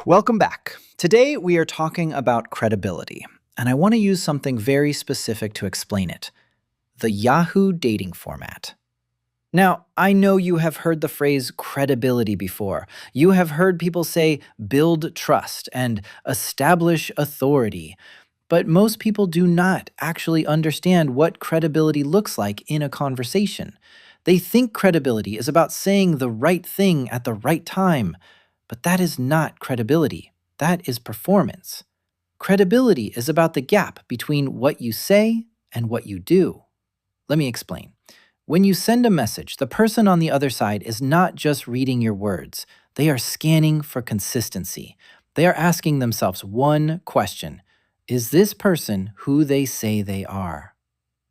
Welcome back. Today we are talking about credibility, and I want to use something very specific to explain it: the Yahoo dating format. Now, I know you have heard the phrase credibility before. You have heard people say build trust and establish authority, but most people do not actually understand what credibility looks like in a conversation. They think credibility is about saying the right thing at the right time, but that is not credibility. That is performance. Credibility is about the gap between what you say and what you do. Let me explain. When you send a message, the person on the other side is not just reading your words, they are scanning for consistency. They are asking themselves one question: is this person who they say they are?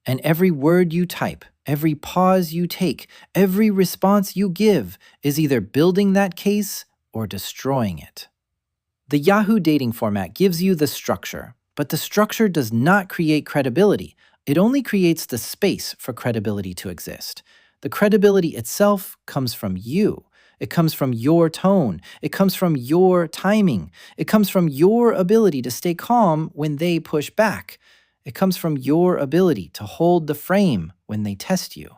And every word you type, every pause you take, every response you give is either building that case or destroying it. The Yahoo dating format gives you the structure, but the structure does not create credibility. It only creates the space for credibility to exist. The credibility itself comes from you. It comes from your tone. It comes from your timing. It comes from your ability to stay calm when they push back. It comes from your ability to hold the frame when they test you.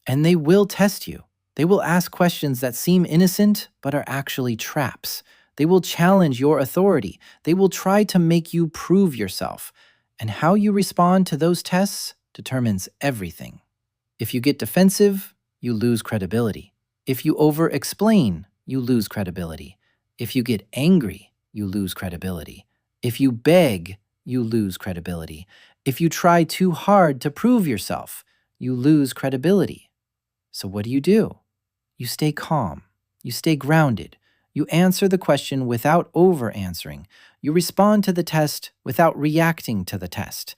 And they will test you. They will ask questions that seem innocent but are actually traps. They will challenge your authority. They will try to make you prove yourself. And how you respond to those tests determines everything. If you get defensive, you lose credibility. If you over-explain, you lose credibility. If you get angry, you lose credibility. If you beg, you lose credibility. If you try too hard to prove yourself, you lose credibility. So what do? You stay calm. You stay grounded. You answer the question without over-answering. You respond to the test without reacting to the test.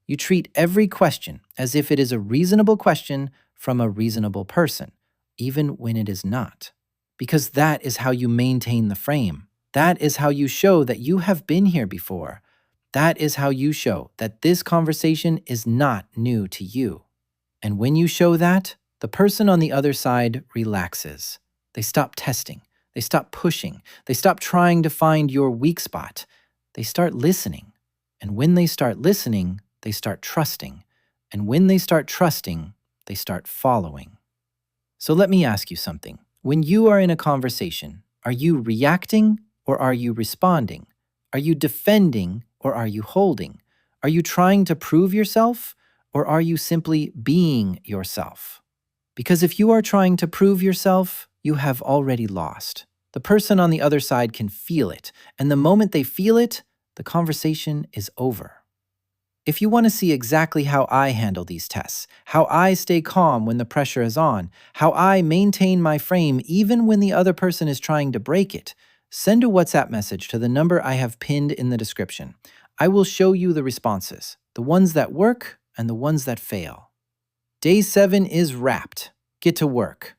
You treat every question as if it is a reasonable question from a reasonable person, even when it is not. Because that is how you maintain the frame. That is how you show that you have been here before. That is how you show that this conversation is not new to you. And when you show that, the person on the other side relaxes. They stop testing. They stop pushing. They stop trying to find your weak spot. They start listening. And when they start listening, they start trusting. And when they start trusting, they start following. So let me ask you something. When you are in a conversation, are you reacting or are you responding? Are you defending or are you holding? Are you trying to prove yourself or are you simply being yourself? Because if you are trying to prove yourself, you have already lost. The person on the other side can feel it, and the moment they feel it, the conversation is over. If you want to see exactly how I handle these tests, how I stay calm when the pressure is on, how I maintain my frame even when the other person is trying to break it, send a WhatsApp message to the number I have pinned in the description. I will show you the responses, the ones that work and the ones that fail. Day 7 is wrapped. Get to work.